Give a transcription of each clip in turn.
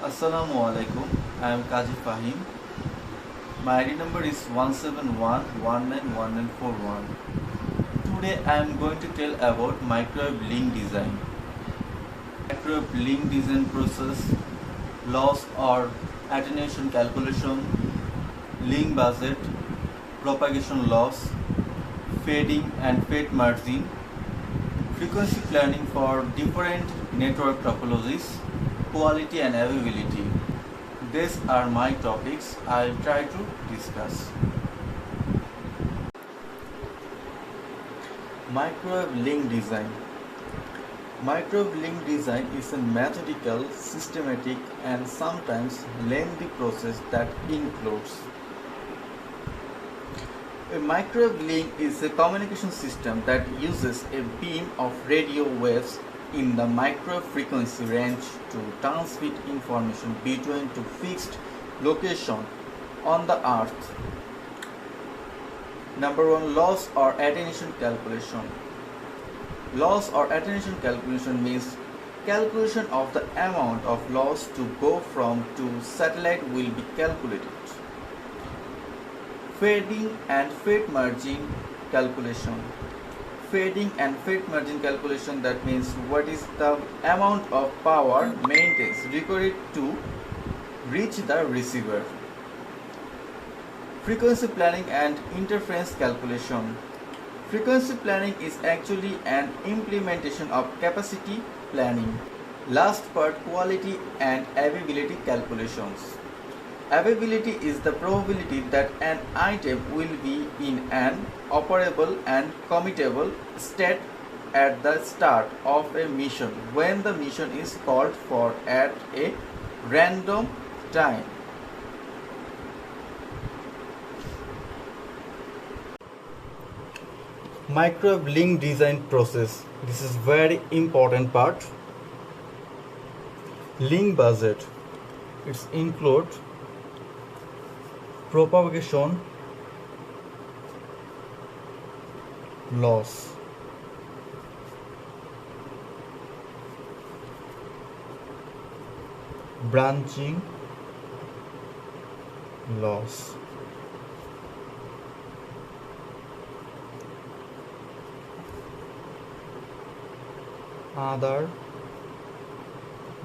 Assalamu alaikum. I am Kaji Fahim. My ID number is 171191941. Today I am going to tell about microwave link design. Microwave link design process, loss or attenuation calculation, link budget, propagation loss, fading and fade margin, frequency planning for different network topologies, quality and availability. These are my topics I'll try to discuss. Microwave link design. Microwave link design is a methodical, systematic and sometimes lengthy process that includes a microwave link is a communication system that uses a beam of radio waves in the microwave frequency range to transmit information between two fixed locations on the earth. Number 1, loss or attenuation calculation. Loss or attenuation calculation means calculation of the amount of loss to go from to satellite will be calculated. Fading and fade margin calculation. Fading and fade margin calculation, that means what is the amount of power maintenance required to reach the receiver. Frequency planning and interference calculation. Frequency planning is actually an implementation of capacity planning. Last part, quality and availability calculations. Availability is the probability that an item will be in an operable and commutable state at the start of a mission when the mission is called for at a random time. Microwave link design process. This is very important part. Link budget. It's include propagation loss, branching loss, other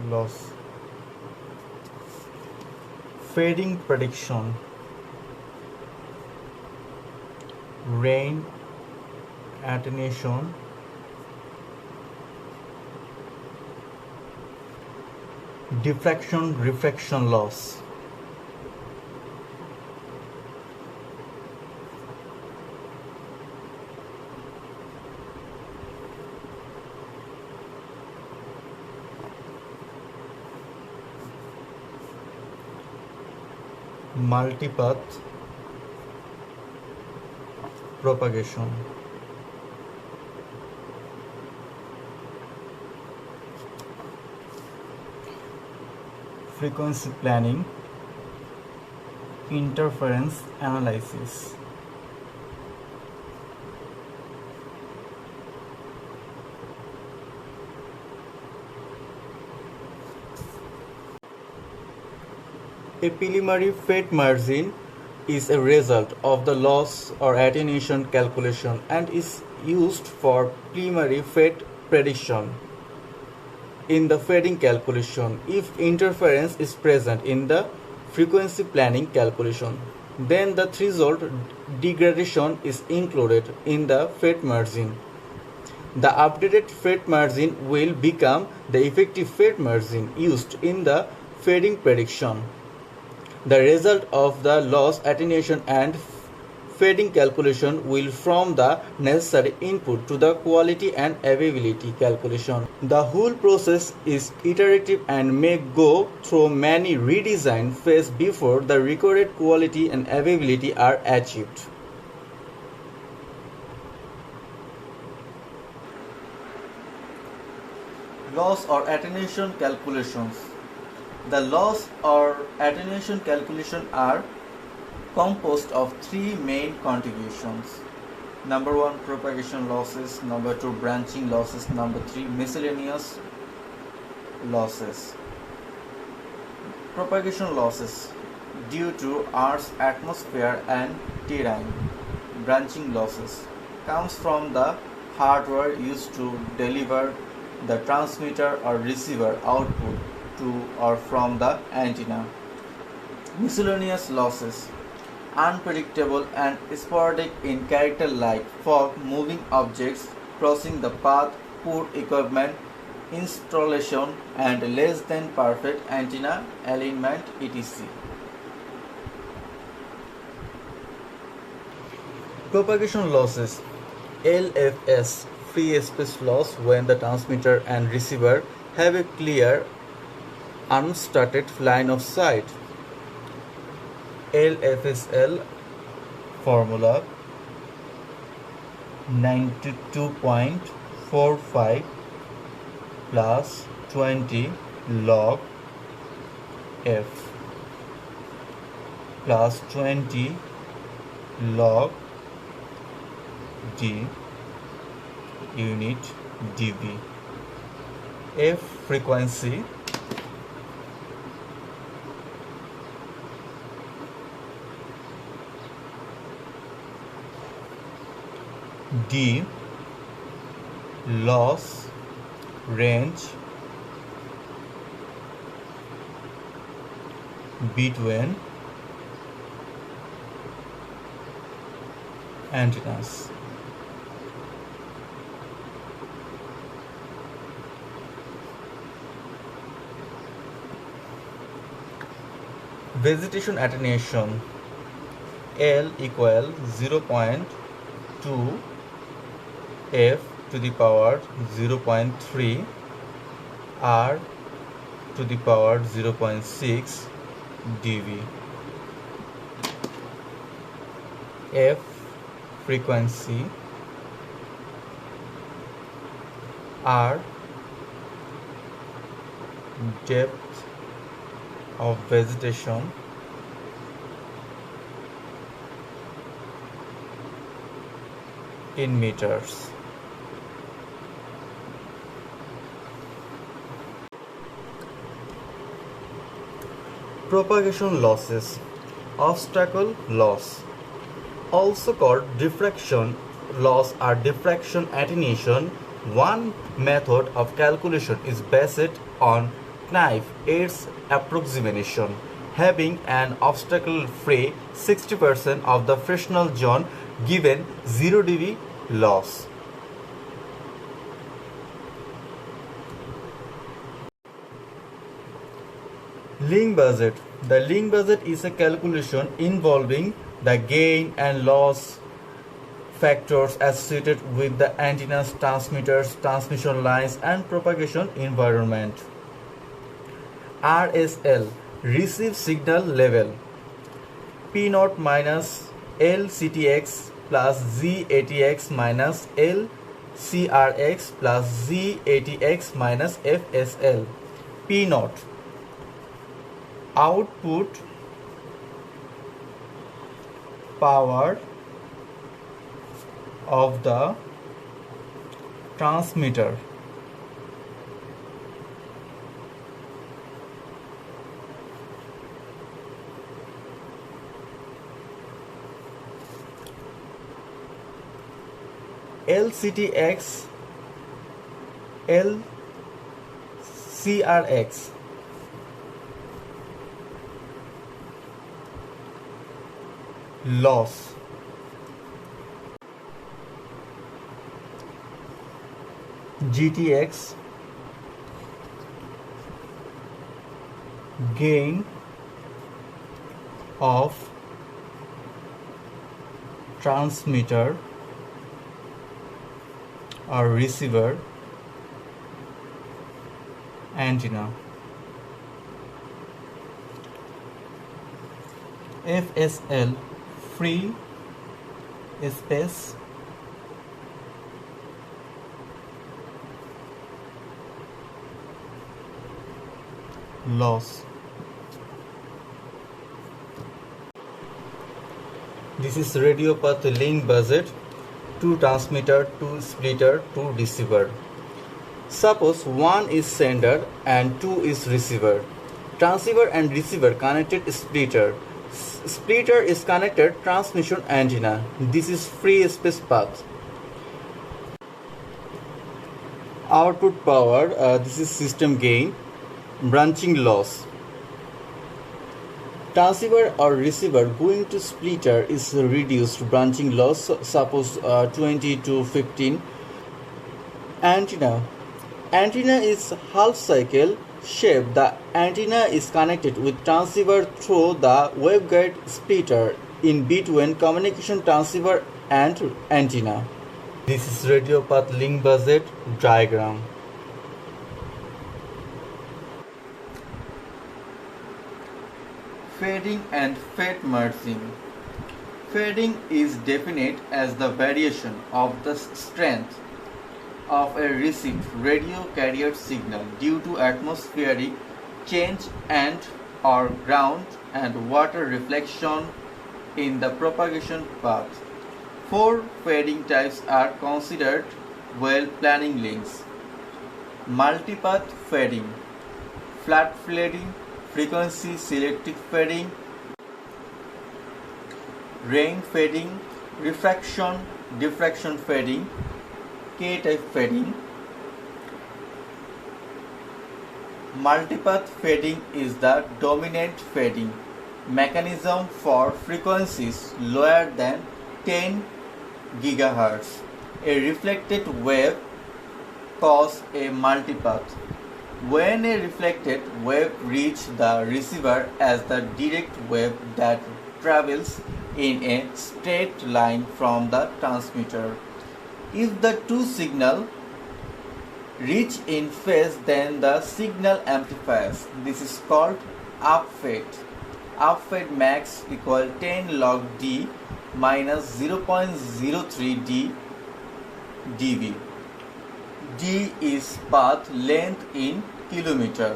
loss, fading prediction, rain attenuation, diffraction refraction loss. Multipath propagation. Frequency planning, interference analysis. A preliminary fade margin is a result of the loss or attenuation calculation and is used for preliminary fade prediction. In the fading calculation, if interference is present in the frequency planning calculation, then the threshold degradation is included in the fade margin. The updated fade margin will become the effective fade margin used in the fading prediction. The result of the loss, attenuation and fading calculation will form the necessary input to the quality and availability calculation. The whole process is iterative and may go through many redesign phases before the required quality and availability are achieved. Loss or attenuation calculations. The loss or attenuation calculation are composed of three main contributions. Number 1, propagation losses. Number 2, branching losses. Number 3, miscellaneous losses. Propagation losses due to Earth's atmosphere and terrain. Branching losses comes from the hardware used to deliver the transmitter or receiver output to or from the antenna. Miscellaneous losses unpredictable and sporadic in character like fog, moving objects crossing the path, poor equipment installation and less than perfect antenna alignment etc. Propagation losses LFS free space loss when the transmitter and receiver have a clear unstarted line of sight. LFSL formula 92.45 plus 20 log F plus 20 log D unit dB. F frequency D loss range between antennas. Vegetation attenuation L equal 0.2 F to the power 0.3 R to the power 0.6 dB. F frequency, R depth of vegetation, in meters. Propagation losses, obstacle loss, also called diffraction loss or diffraction attenuation. One method of calculation is based on Knipes approximation, having an obstacle-free 60% of the Fresnel zone given 0 dB loss. Link budget. The link budget is a calculation involving the gain and loss factors associated with the antennas, transmitters, transmission lines, and propagation environment. RSL, receive signal level, P0 minus LCTX plus ZATX minus LCRX plus ZATX minus FSL. P0, output power of the transmitter. LCTX, LCRX. Loss. GTX, gain of transmitter or receiver antenna. FSL, free space loss. This is radio path link budget, 2 transmitter, 2 splitter, 2 receiver. Suppose 1 is sender and 2 is receiver. Transceiver and receiver connected splitter. Splitter is connected transmission antenna. This is free space path. Output power, this is system gain. Branching loss. Transceiver or receiver going to splitter is reduced branching loss, suppose 20 to 15. Antenna. Antenna is half cycle shape. The antenna is connected with transceiver through the waveguide splitter in between communication transceiver and antenna. This is radio path link budget diagram. Fading and fade merging. Fading is defined as the variation of the strength of a received radio carrier signal due to atmospheric change and or ground and water reflection in the propagation path. 4 fading types are considered while planning links: multipath fading, flat fading, frequency selective fading, rain fading, refraction diffraction fading, K-type fading. Multipath fading is the dominant fading mechanism for frequencies lower than 10 GHz. A reflected wave causes a multipath. When a reflected wave reaches the receiver as the direct wave that travels in a straight line from the transmitter. If the two signals reach in phase, then the signal amplifies. This is called upfade. Upfade max equal 10 log D minus 0.03 D dB. D is path length in kilometer.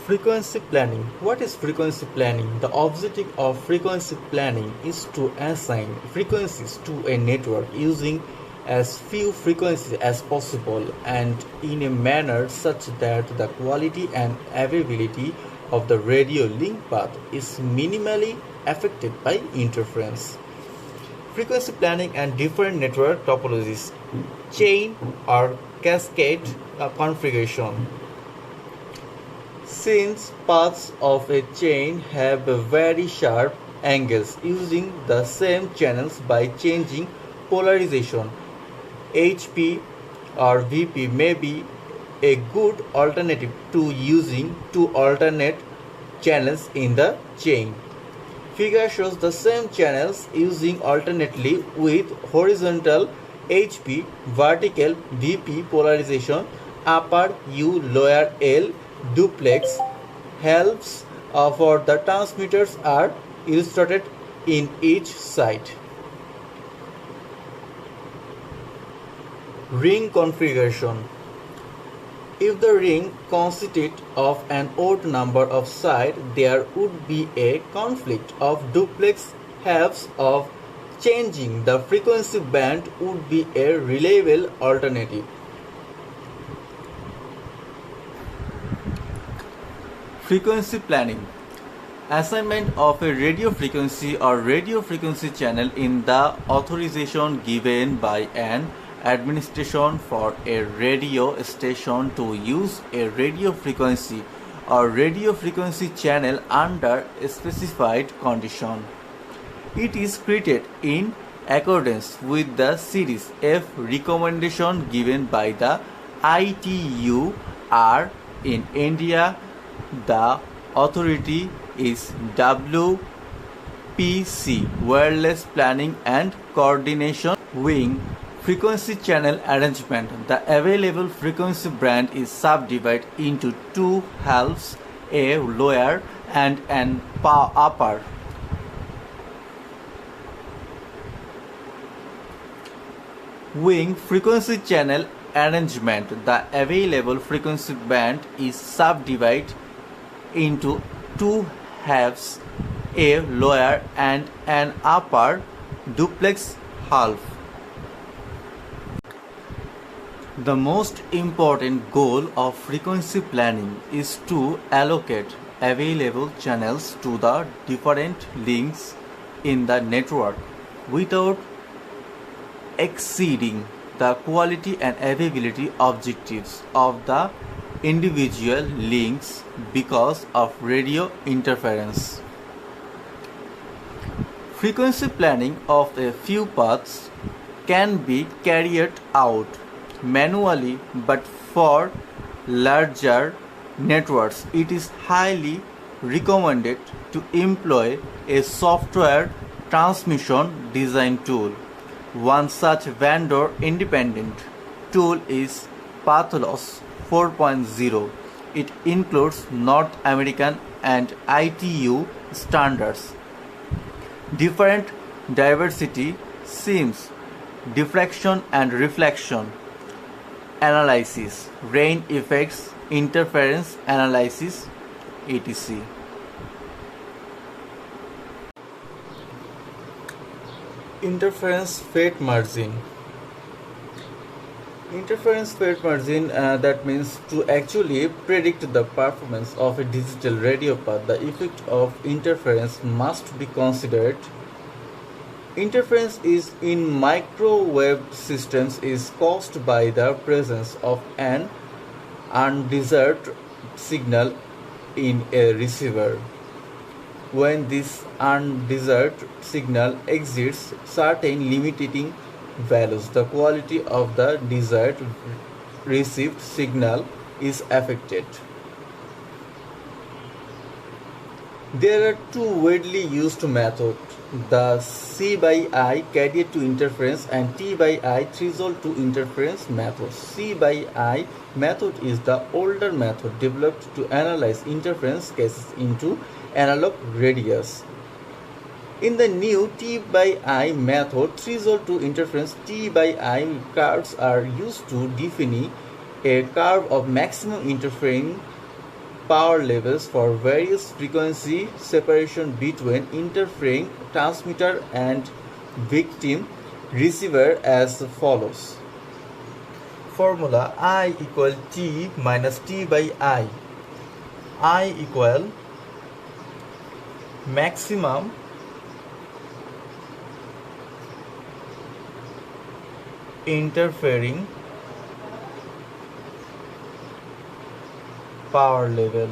Frequency planning. What is frequency planning? The objective of frequency planning is to assign frequencies to a network using as few frequencies as possible and in a manner such that the quality and availability of the radio link path is minimally affected by interference. Frequency planning and different network topologies. Chain or cascade configuration. Since paths of a chain have very sharp angles, using the same channels by changing polarization, HP or VP may be a good alternative to using two alternate channels in the chain. Figure shows the same channels using alternately with horizontal HP, vertical VP polarization, upper U, lower L duplex. Helps for the transmitters are illustrated in each side. Ring configuration. If the ring consists of an odd number of sides, there would be a conflict of duplex halves. Of changing the frequency band would be a reliable alternative. Frequency planning. Assignment of a radio frequency or radio frequency channel in the authorization given by an administration for a radio station to use a radio frequency or radio frequency channel under a specified condition. It is created in accordance with the Series F recommendation given by the ITUR in India. The authority is WPC, Wireless Planning and Coordination Wing. Frequency channel arrangement. The available frequency band is subdivided into two halves, a lower and an upper. Wing frequency channel arrangement. The available frequency band is subdivided into two halves, a lower and an upper duplex half. The most important goal of frequency planning is to allocate available channels to the different links in the network without exceeding the quality and availability objectives of the individual links because of radio interference. Frequency planning of a few paths can be carried out manually, but for larger networks it is highly recommended to employ a software transmission design tool. One such vendor independent tool is Pathos 4.0. It includes North American and ITU standards, different diversity seams, diffraction and reflection analysis, rain effects, interference analysis, etc. Interference fate margin. Interference fate margin, that means to actually predict the performance of a digital radio path, the effect of interference must be considered. Interference is in microwave systems is caused by the presence of an undesired signal in a receiver. When this undesired signal exceeds certain limiting values, the quality of the desired received signal is affected. There are two widely used methods, the C by I caveat to interference and T by I threshold to interference method. C by I method is the older method developed to analyze interference cases into analog radius. In the new T by I method, threshold to interference T by I curves are used to define a curve of maximum interfering power levels for various frequency separation between interfering transmitter and victim receiver as follows. Formula: I equal T minus T by I. I equal maximum interfering power level.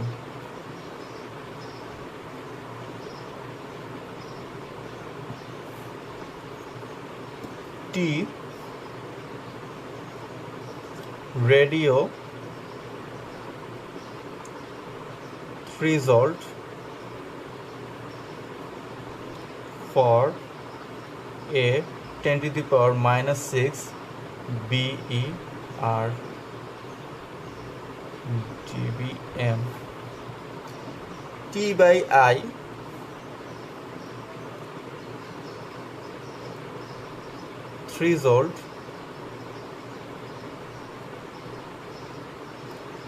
T radio threshold for a 10 to the power minus 6 BER dBm. T by I threshold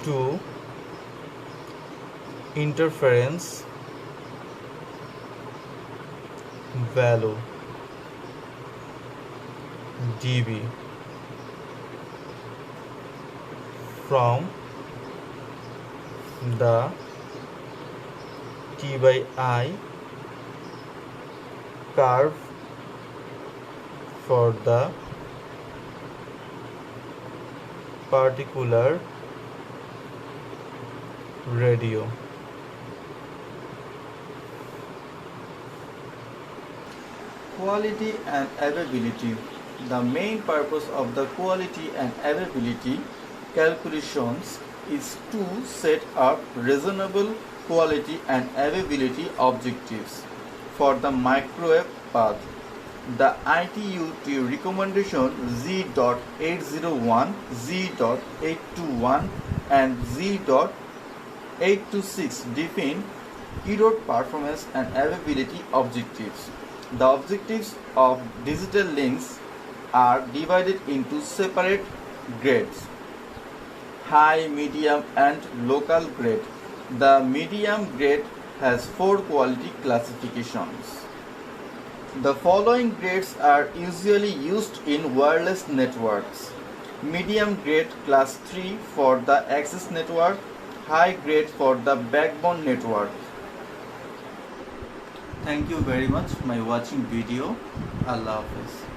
to interference value dB from the T by I curve for the particular radio. Quality and availability. The main purpose of the quality and availability calculations is to set up reasonable quality and availability objectives for the microwave path. The ITU-T recommendation Z.801, Z.821 and Z.826 define error performance and availability objectives. The objectives of digital links are divided into separate grades: high, medium and local grade. The medium grade has 4 quality classifications. The following grades are usually used in wireless networks: medium grade class 3 for the access network, high grade for the backbone network. Thank you very much for my watching video. Allah Hafiz.